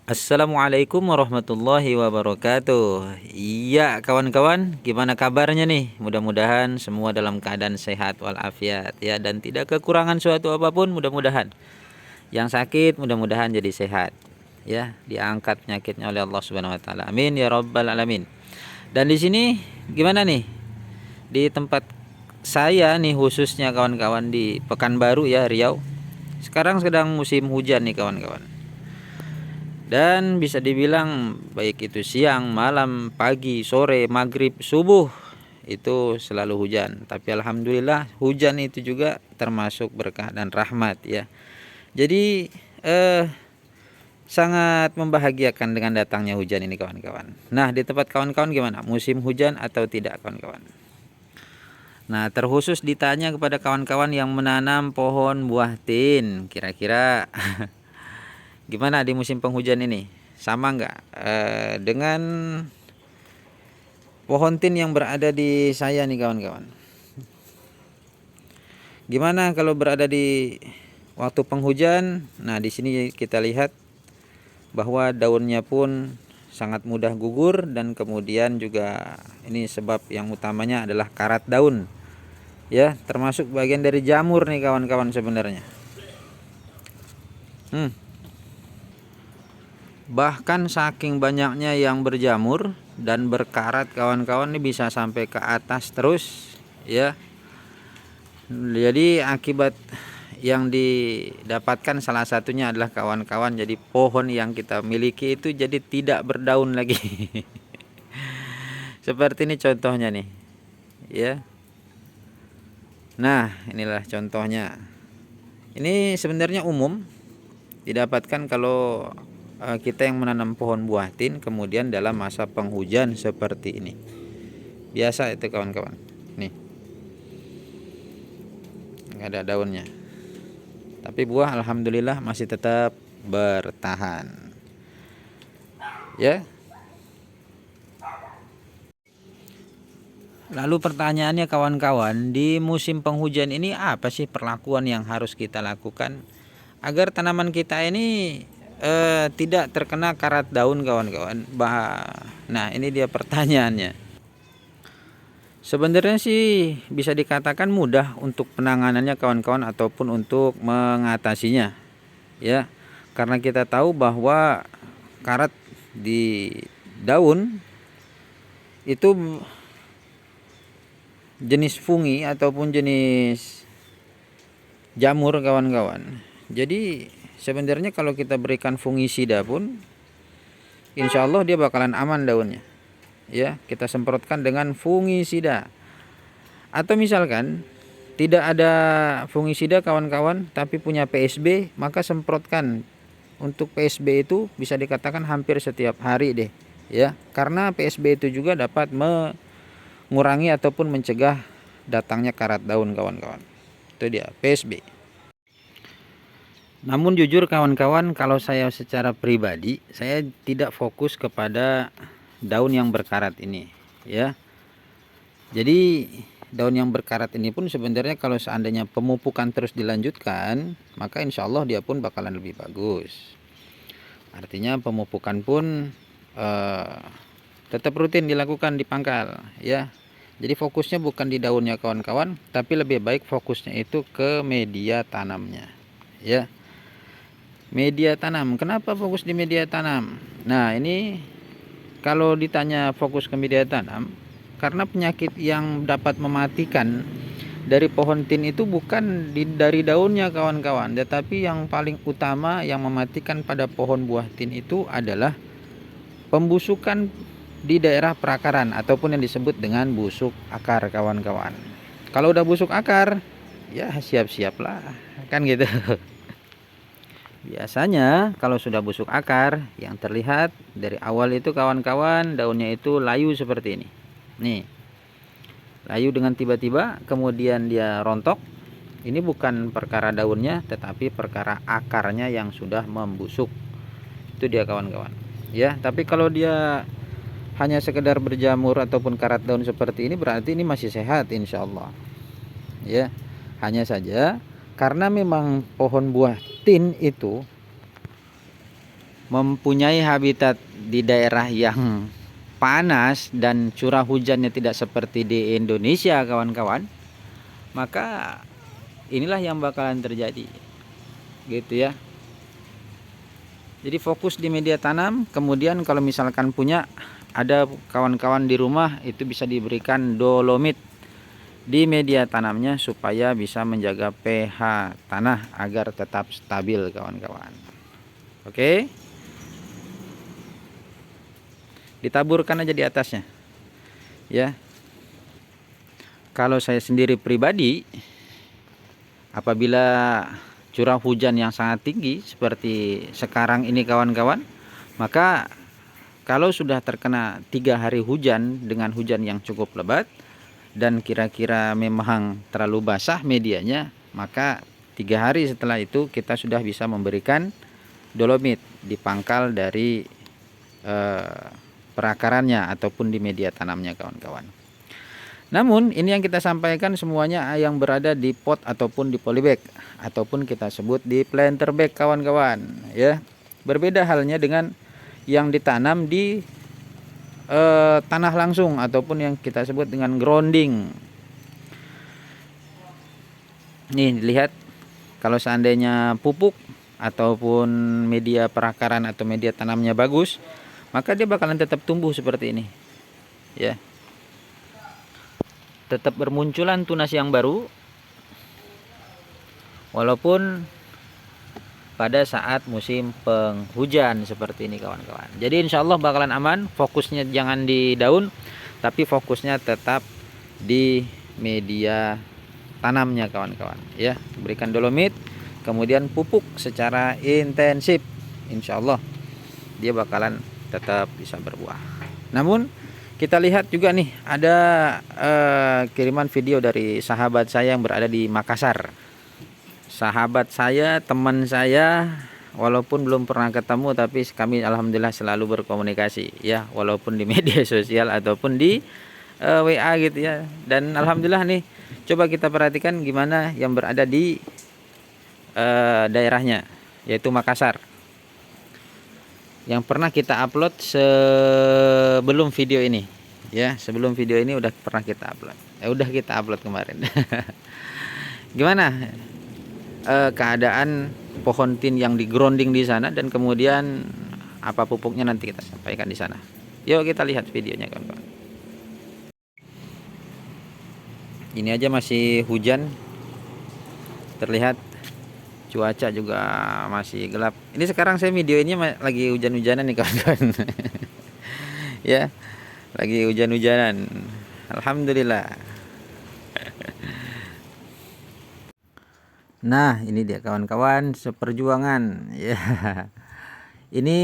Assalamualaikum warahmatullahi wabarakatuh. Iya kawan-kawan, gimana kabarnya nih? Mudah-mudahan semua dalam keadaan sehat walafiat ya, dan tidak kekurangan suatu apapun mudah-mudahan. Yang sakit mudah-mudahan jadi sehat ya, diangkat penyakitnya oleh Allah Subhanahu wa taala. Amin ya rabbal alamin. Dan di sini gimana nih? Di tempat saya nih, khususnya kawan-kawan di Pekanbaru ya, Riau. Sekarang sedang musim hujan nih kawan-kawan. Dan bisa dibilang baik itu siang, malam, pagi, sore, maghrib, subuh, itu selalu hujan. Tapi alhamdulillah hujan itu juga termasuk berkah dan rahmat ya. Jadi sangat membahagiakan dengan datangnya hujan ini kawan-kawan. Nah, di tempat kawan-kawan gimana? Musim hujan atau tidak kawan-kawan? Nah, terkhusus ditanya kepada kawan-kawan yang menanam pohon buah tin, kira-kira gimana di musim penghujan ini? Sama nggak dengan pohon tin yang berada di saya nih kawan-kawan? Gimana kalau berada di waktu penghujan? Nah, di sini kita lihat bahwa daunnya pun sangat mudah gugur, dan kemudian juga ini sebab yang utamanya adalah karat daun. Ya, termasuk bagian dari jamur nih kawan-kawan sebenarnya. Bahkan saking banyaknya yang berjamur dan berkarat kawan-kawan, ini bisa sampai ke atas terus ya. Jadi akibat yang didapatkan salah satunya adalah kawan-kawan, jadi pohon yang kita miliki itu jadi tidak berdaun lagi. Seperti ini contohnya nih ya. Nah, inilah contohnya. Ini sebenarnya umum didapatkan kalau kita yang menanam pohon buah tin kemudian dalam masa penghujan seperti ini. Biasa itu kawan-kawan. Nih, nggak ada daunnya. Tapi buah alhamdulillah masih tetap bertahan. Ya. Lalu pertanyaannya kawan-kawan, di musim penghujan ini apa sih perlakuan yang harus kita lakukan agar tanaman kita ini tidak terkena karat daun kawan-kawan? Nah, ini dia pertanyaannya. Sebenarnya sih bisa dikatakan mudah untuk penanganannya kawan-kawan ataupun untuk mengatasinya ya. Karena kita tahu bahwa karat di daun itu jenis fungi ataupun jenis jamur kawan-kawan. Jadi sebenarnya kalau kita berikan fungisida pun insya Allah dia bakalan aman daunnya ya. Kita semprotkan dengan fungisida. Atau misalkan tidak ada fungisida kawan-kawan tapi punya PSB, maka semprotkan. Untuk PSB itu bisa dikatakan hampir setiap hari deh ya, karena PSB itu juga dapat mengurangi ataupun mencegah datangnya karat daun kawan-kawan. Itu dia PSB. Namun jujur kawan-kawan, kalau saya secara pribadi saya tidak fokus kepada daun yang berkarat ini ya. Jadi daun yang berkarat ini pun sebenarnya kalau seandainya pemupukan terus dilanjutkan, maka insya Allah dia pun bakalan lebih bagus. Artinya pemupukan pun tetap rutin dilakukan di pangkal ya. Jadi fokusnya bukan di daunnya kawan-kawan, tapi lebih baik fokusnya itu ke media tanamnya ya. Media tanam, kenapa fokus di media tanam? Nah, ini kalau ditanya fokus ke media tanam, karena penyakit yang dapat mematikan dari pohon tin itu bukan dari daunnya kawan-kawan, tetapi yang paling utama yang mematikan pada pohon buah tin itu adalah pembusukan di daerah perakaran ataupun yang disebut dengan busuk akar kawan-kawan. Kalau udah busuk akar, ya siap-siaplah kan gitu. Biasanya kalau sudah busuk akar, yang terlihat dari awal itu kawan-kawan, daunnya itu layu seperti ini. Nih, layu dengan tiba-tiba kemudian dia rontok. Ini bukan perkara daunnya, tetapi perkara akarnya yang sudah membusuk. Itu dia kawan-kawan. Ya, tapi kalau dia hanya sekedar berjamur ataupun karat daun seperti ini, berarti ini masih sehat insya Allah. Ya, hanya saja karena memang pohon buah tin itu mempunyai habitat di daerah yang panas dan curah hujannya tidak seperti di Indonesia kawan-kawan, maka inilah yang bakalan terjadi gitu ya. Jadi fokus di media tanam, kemudian kalau misalkan punya ada kawan-kawan di rumah itu bisa diberikan dolomit di media tanamnya supaya bisa menjaga pH tanah agar tetap stabil kawan-kawan. Oke. Ditaburkan aja di atasnya. Ya. Kalau saya sendiri pribadi, apabila curah hujan yang sangat tinggi seperti sekarang ini kawan-kawan, maka kalau sudah terkena 3 hari hujan dengan hujan yang cukup lebat dan kira-kira memang terlalu basah medianya, maka 3 hari setelah itu kita sudah bisa memberikan dolomit di pangkal dari perakarannya ataupun di media tanamnya kawan-kawan. Namun ini yang kita sampaikan semuanya yang berada di pot ataupun di polybag ataupun kita sebut di planter bag kawan-kawan ya. Berbeda halnya dengan yang ditanam di tanah langsung ataupun yang kita sebut dengan grounding. Nih lihat, kalau seandainya pupuk ataupun media perakaran atau media tanamnya bagus, maka dia bakalan tetap tumbuh seperti ini ya. Tetap bermunculan tunas yang baru walaupun pada saat musim penghujan seperti ini kawan-kawan. Jadi insya Allah bakalan aman. Fokusnya jangan di daun, tapi fokusnya tetap di media tanamnya kawan-kawan ya. Berikan dolomit, kemudian pupuk secara intensif, insya Allah dia bakalan tetap bisa berbuah. Namun kita lihat juga nih ada kiriman video dari sahabat saya yang berada di Makassar. Sahabat saya, teman saya, walaupun belum pernah ketemu tapi kami alhamdulillah selalu berkomunikasi ya, walaupun di media sosial ataupun di WA gitu ya. Dan alhamdulillah nih, coba kita perhatikan gimana yang berada di daerahnya, yaitu Makassar, yang pernah kita upload sebelum video ini ya. Sebelum video ini udah pernah kita upload, udah kita upload kemarin. Gimana keadaan pohon tin yang di grounding di sana, dan kemudian apa pupuknya nanti kita sampaikan di sana. Yuk kita lihat videonya kawan-kawan. Ini aja masih hujan, terlihat cuaca juga masih gelap. Ini sekarang saya video ini lagi hujan-hujanan nih kawan-kawan. Ya, lagi hujan-hujanan. Alhamdulillah. Nah, ini dia kawan-kawan seperjuangan ya. Ini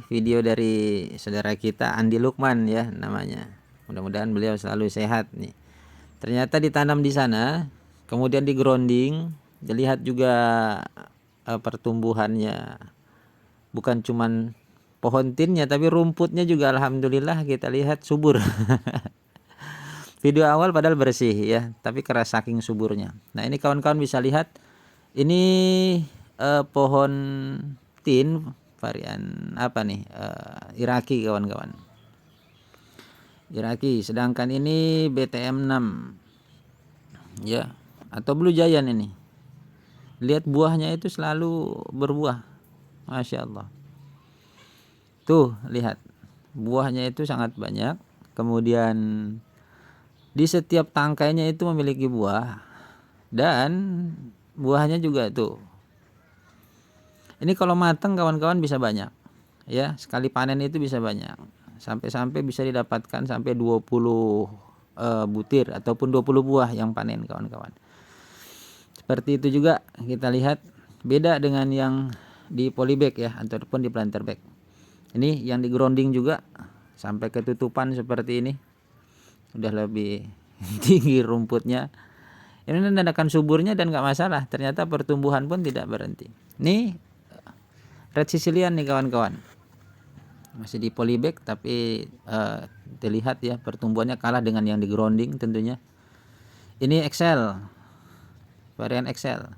video dari saudara kita Andi Lukman ya namanya. Mudah-mudahan beliau selalu sehat nih. Ternyata ditanam di sana, kemudian di grounding, dilihat juga pertumbuhannya. Bukan cuman pohon tinnya tapi rumputnya juga alhamdulillah kita lihat subur. Video awal padahal bersih ya, tapi keras saking suburnya. Nah, ini kawan-kawan bisa lihat ini pohon tin varian apa nih? Iraki kawan-kawan. Iraki, sedangkan ini BTM 6 ya, atau Blue Giant ini. Lihat buahnya itu selalu berbuah. Masya Allah. Tuh lihat, buahnya itu sangat banyak. Kemudian di setiap tangkainya itu memiliki buah, dan buahnya juga tuh. Ini kalau matang kawan-kawan bisa banyak ya, sekali panen itu bisa banyak, sampai bisa didapatkan sampai 20 butir ataupun 20 buah yang panen kawan-kawan. Seperti itu juga kita lihat, beda dengan yang di polybag ya ataupun di planter bag. Ini yang di grounding juga sampai ketutupan seperti ini, udah lebih tinggi rumputnya. Ini menandakan suburnya dan nggak masalah. Ternyata pertumbuhan pun tidak berhenti. Nih Red Sicilian nih kawan-kawan, masih di polybag tapi terlihat ya pertumbuhannya kalah dengan yang di grounding tentunya. Ini Excel, varian Excel.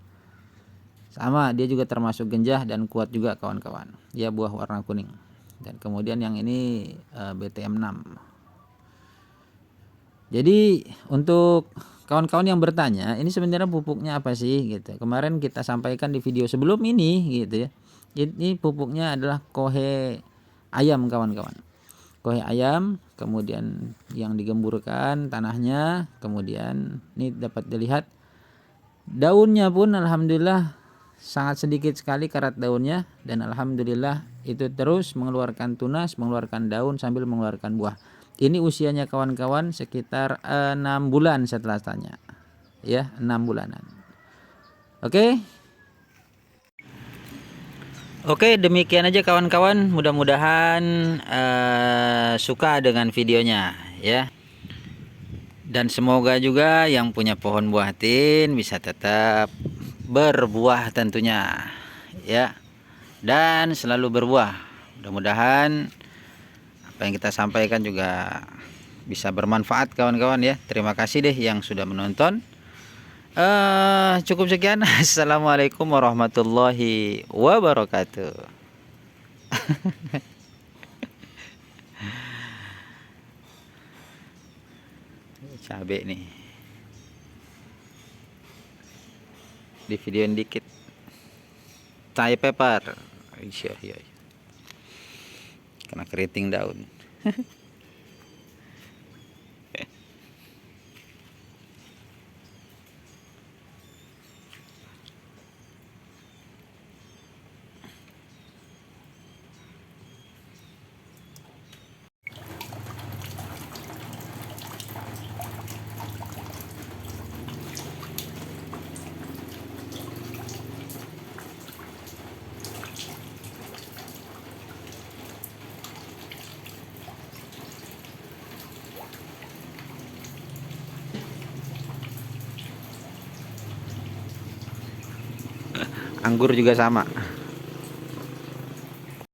Sama, dia juga termasuk genjah dan kuat juga kawan-kawan. Ya, buah warna kuning. Dan kemudian yang ini BTM 6. Jadi untuk kawan-kawan yang bertanya, ini sebenarnya pupuknya apa sih gitu. Kemarin kita sampaikan di video sebelum ini gitu ya. Ini pupuknya adalah kohe ayam kawan-kawan. Kohe ayam, kemudian yang digemburkan tanahnya, kemudian ini dapat dilihat daunnya pun alhamdulillah sangat sedikit sekali karat daunnya, dan alhamdulillah itu terus mengeluarkan tunas, mengeluarkan daun sambil mengeluarkan buah. Ini usianya kawan-kawan sekitar 6 bulan setelah tanya. Ya, 6 bulanan. Oke. Oke, demikian aja kawan-kawan. Mudah-mudahan suka dengan videonya ya. Dan semoga juga yang punya pohon buah tin bisa tetap berbuah tentunya ya, dan selalu berbuah. Mudah-mudahan apa yang kita sampaikan juga bisa bermanfaat kawan-kawan ya. Terima kasih deh yang sudah menonton. Cukup sekian. Assalamualaikum warahmatullahi wabarakatuh. Cabai nih di videoin dikit. Thai pepper. Iya, iya. Kena keriting daun. Anggur juga sama.